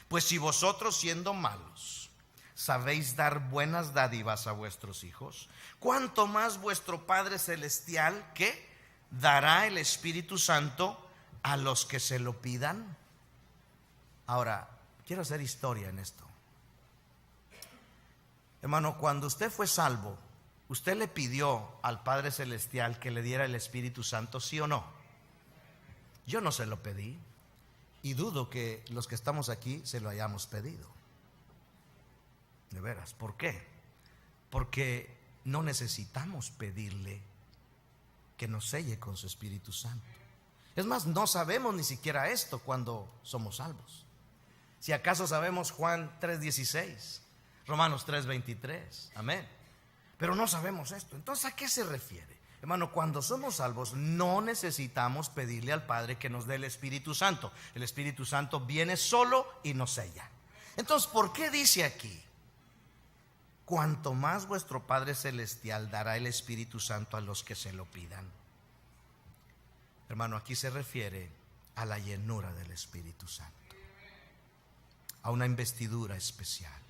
Pues si vosotros, siendo malos, sabéis dar buenas dádivas a vuestros hijos, ¿cuánto más vuestro Padre Celestial, ¿qué? Dará el Espíritu Santo a los que se lo pidan. Ahora, quiero hacer historia en esto. Hermano, cuando usted fue salvo, ¿usted le pidió al Padre Celestial que le diera el Espíritu Santo, sí o no? Yo no se lo pedí, y dudo que los que estamos aquí se lo hayamos pedido. De veras, ¿por qué? Porque no necesitamos pedirle que nos selle con su Espíritu Santo. Es más, no sabemos ni siquiera esto cuando somos salvos. Si acaso sabemos Juan 3:16, Romanos 3:23, amén. Pero no sabemos esto. Entonces, ¿a qué se refiere? Hermano, cuando somos salvos no necesitamos pedirle al Padre que nos dé el Espíritu Santo. El Espíritu Santo viene solo y nos sella. Entonces, ¿por qué dice aquí? Cuanto más vuestro Padre Celestial dará el Espíritu Santo a los que se lo pidan. Hermano, aquí se refiere a la llenura del Espíritu Santo, a una investidura especial,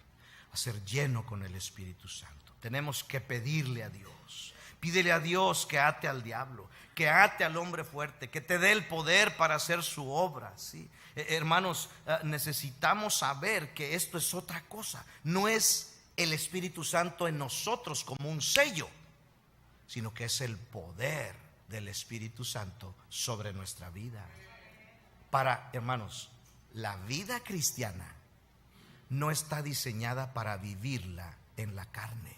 a ser lleno con el Espíritu Santo. Tenemos que pedirle a Dios. Pídele a Dios que ate al diablo, que ate al hombre fuerte, que te dé el poder para hacer su obra, ¿sí? Hermanos, necesitamos saber que esto es otra cosa. No es el Espíritu Santo en nosotros como un sello, sino que es el poder del Espíritu Santo sobre nuestra vida. Hermanos, la vida cristiana no está diseñada para vivirla en la carne,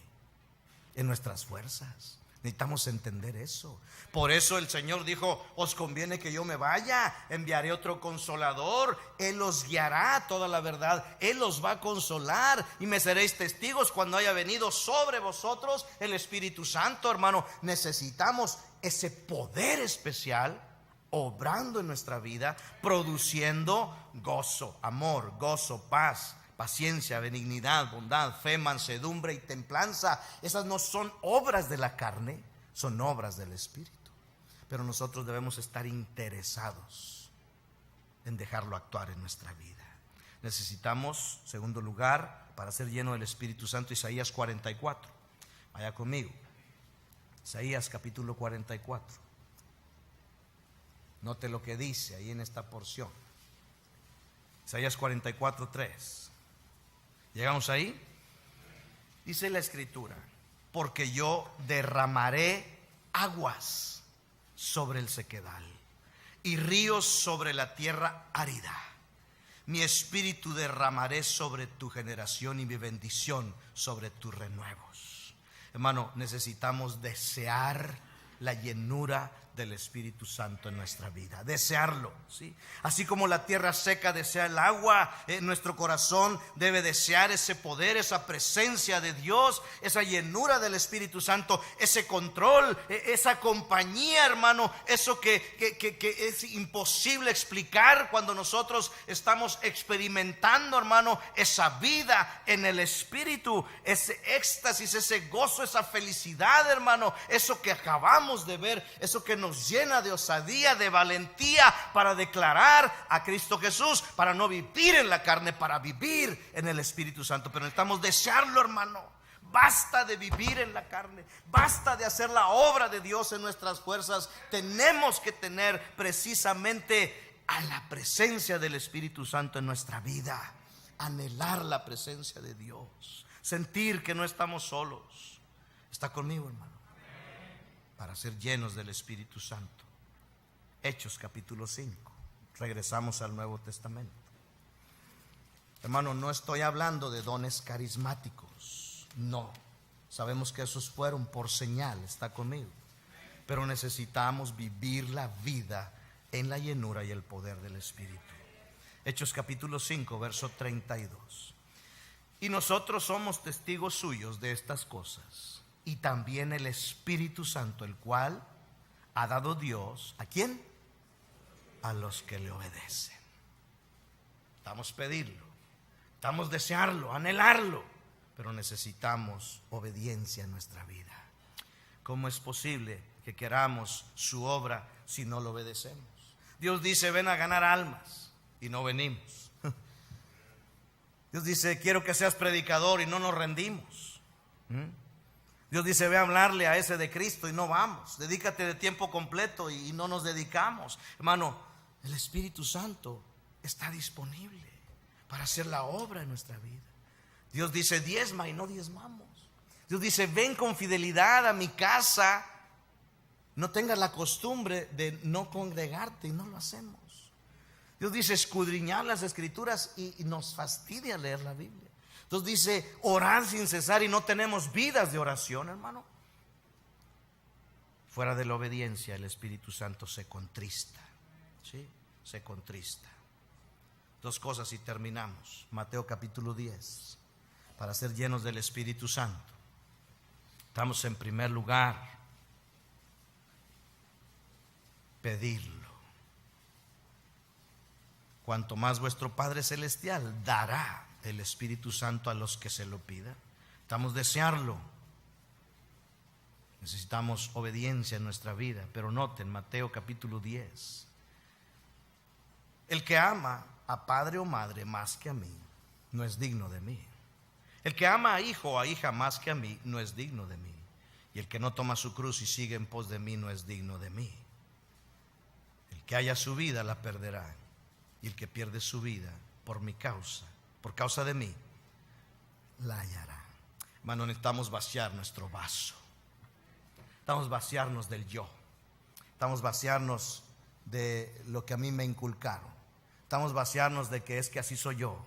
en nuestras fuerzas. Necesitamos entender eso. Por eso el Señor dijo: os conviene que yo me vaya, enviaré otro consolador, Él os guiará a toda la verdad, Él os va a consolar y me seréis testigos cuando haya venido sobre vosotros el Espíritu Santo. Hermano, necesitamos ese poder especial obrando en nuestra vida, produciendo gozo, amor, gozo, paz, paciencia, benignidad, bondad, fe, mansedumbre y templanza. Esas no son obras de la carne, son obras del Espíritu. Pero nosotros debemos estar interesados en dejarlo actuar en nuestra vida. Necesitamos, segundo lugar, para ser lleno del Espíritu Santo, Isaías 44. Vaya conmigo. Isaías capítulo 44. Note lo que dice ahí en esta porción. Isaías 44:3. ¿Llegamos ahí? Dice la Escritura: porque yo derramaré aguas sobre el sequedal y ríos sobre la tierra árida. Mi espíritu derramaré sobre tu generación y mi bendición sobre tus renuevos. Hermano, necesitamos desear la llenura del Espíritu Santo en nuestra vida, desearlo, ¿sí? Así como la tierra seca desea el agua, nuestro corazón debe desear ese poder, esa presencia de Dios, esa llenura del Espíritu Santo, ese control, esa compañía, hermano, eso que es imposible explicar cuando nosotros estamos experimentando, hermano, esa vida en el Espíritu, ese éxtasis, ese gozo, esa felicidad, hermano, eso que acabamos de ver, eso que nos llena de osadía, de valentía para declarar a Cristo Jesús, para no vivir en la carne, para vivir en el Espíritu Santo. Pero necesitamos desearlo, hermano. Basta de vivir en la carne, basta de hacer la obra de Dios en nuestras fuerzas. Tenemos que tener precisamente a la presencia del Espíritu Santo en nuestra vida, anhelar la presencia de Dios, sentir que no estamos solos. ¿Está conmigo, hermano? Para ser llenos del Espíritu Santo. Hechos capítulo 5. Regresamos al Nuevo Testamento. Hermano, no estoy hablando de dones carismáticos. No. Sabemos que esos fueron por señal. ¿Está conmigo? pero necesitamos vivir la vida en la llenura y el poder del Espíritu. Hechos capítulo 5, verso 32. Y nosotros somos testigos suyos de estas cosas, y también el Espíritu Santo, el cual ha dado Dios, ¿a quién? A los que le obedecen. Estamos pedirlo, estamos desearlo, anhelarlo, pero necesitamos obediencia en nuestra vida. ¿Cómo es posible que queramos su obra si no lo obedecemos? Dios dice: ven a ganar almas, y no venimos. Dios dice: quiero que seas predicador, y no nos rendimos. Dios dice: ve a hablarle a ese de Cristo, y no vamos. Dedícate de tiempo completo, y no nos dedicamos. Hermano, el Espíritu Santo está disponible para hacer la obra en nuestra vida. Dios dice: diezma, y no diezmamos. Dios dice: ven con fidelidad a mi casa. No tengas la costumbre de no congregarte, y no lo hacemos. Dios dice: escudriñar las Escrituras, y nos fastidia leer la Biblia. Entonces dice: orar sin cesar, y no tenemos vidas de oración, hermano. Fuera de la obediencia, el Espíritu Santo se contrista. ¿Sí? Se contrista. Dos cosas y terminamos. Mateo capítulo 10. Para ser llenos del Espíritu Santo, estamos en primer lugar, pedirlo. Cuanto más vuestro Padre Celestial dará el Espíritu Santo a los que se lo pidan. Estamos desearlo. Necesitamos obediencia en nuestra vida. Pero noten Mateo capítulo 10. El que ama a padre o madre más que a mí, no es digno de mí. El que ama a hijo o a hija más que a mí, no es digno de mí. Y el que no toma su cruz y sigue en pos de mí, no es digno de mí. El que haya su vida la perderá, y el que pierde su vida por mi causa, por causa de mí, la hallará. Hermano, necesitamos vaciar nuestro vaso. Necesitamos vaciarnos del yo. Necesitamos vaciarnos de lo que a mí me inculcaron. Necesitamos vaciarnos de que es que así soy yo,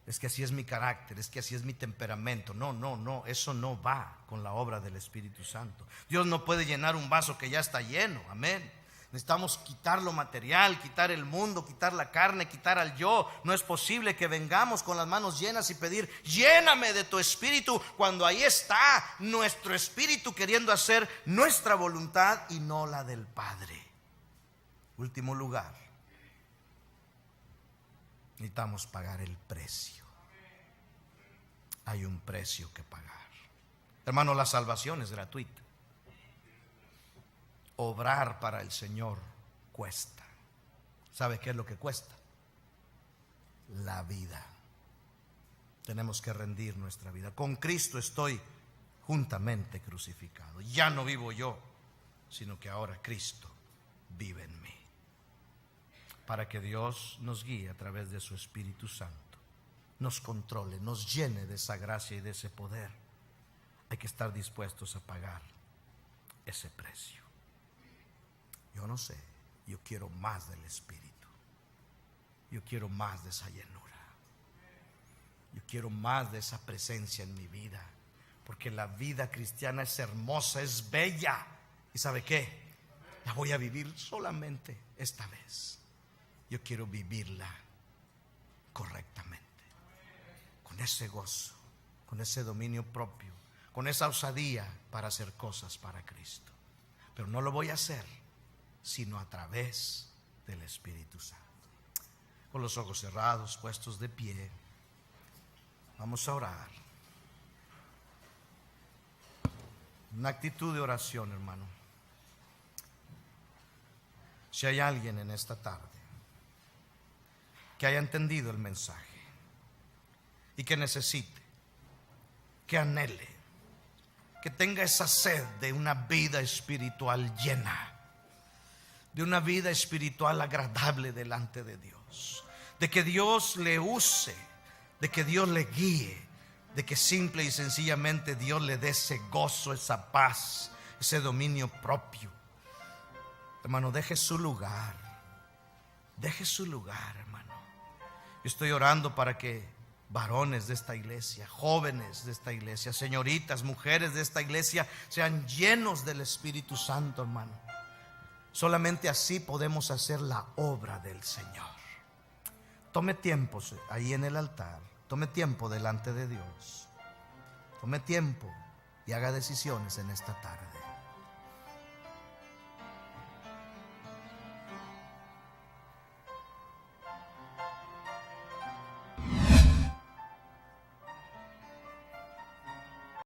es que así es mi carácter, es que así es mi temperamento. No, eso no va con la obra del Espíritu Santo. Dios no puede llenar un vaso que ya está lleno. Amén. Necesitamos quitar lo material, quitar el mundo, quitar la carne, quitar al yo. No es posible que vengamos con las manos llenas y pedir: lléname de tu Espíritu, cuando ahí está nuestro espíritu queriendo hacer nuestra voluntad y no la del Padre. Último lugar, necesitamos pagar el precio. Hay un precio que pagar. Hermano, la salvación es gratuita. Obrar para el Señor cuesta. ¿Sabe qué es lo que cuesta? La vida. Tenemos que rendir nuestra vida. Con Cristo estoy juntamente crucificado. Ya no vivo yo, sino que ahora Cristo vive en mí. Para que Dios nos guíe a través de su Espíritu Santo, nos controle, nos llene de esa gracia y de ese poder, hay que estar dispuestos a pagar ese precio. Yo no sé, yo quiero más del Espíritu. Yo quiero más de esa llenura. Yo quiero más de esa presencia en mi vida, porque la vida cristiana es hermosa, es bella. ¿Y sabe qué? La voy a vivir solamente esta vez. Yo quiero vivirla correctamente, con ese gozo, con ese dominio propio, con esa osadía para hacer cosas para Cristo. Pero no lo voy a hacer sino a través del Espíritu Santo. Con los ojos cerrados, puestos de pie, vamos a orar. Una actitud de oración, hermano. Si hay alguien en esta tarde que haya entendido el mensaje y que necesite, que anhele, que tenga esa sed de una vida espiritual llena, de una vida espiritual agradable delante de Dios, de que Dios le use, de que Dios le guíe, de que simple y sencillamente Dios le dé ese gozo, esa paz, ese dominio propio. Hermano, deje su lugar, hermano. Yo estoy orando para que varones de esta iglesia, jóvenes de esta iglesia, señoritas, mujeres de esta iglesia, sean llenos del Espíritu Santo, hermano. Solamente así podemos hacer la obra del Señor. Tome tiempo ahí en el altar, tome tiempo delante de Dios, tome tiempo y haga decisiones en esta tarde.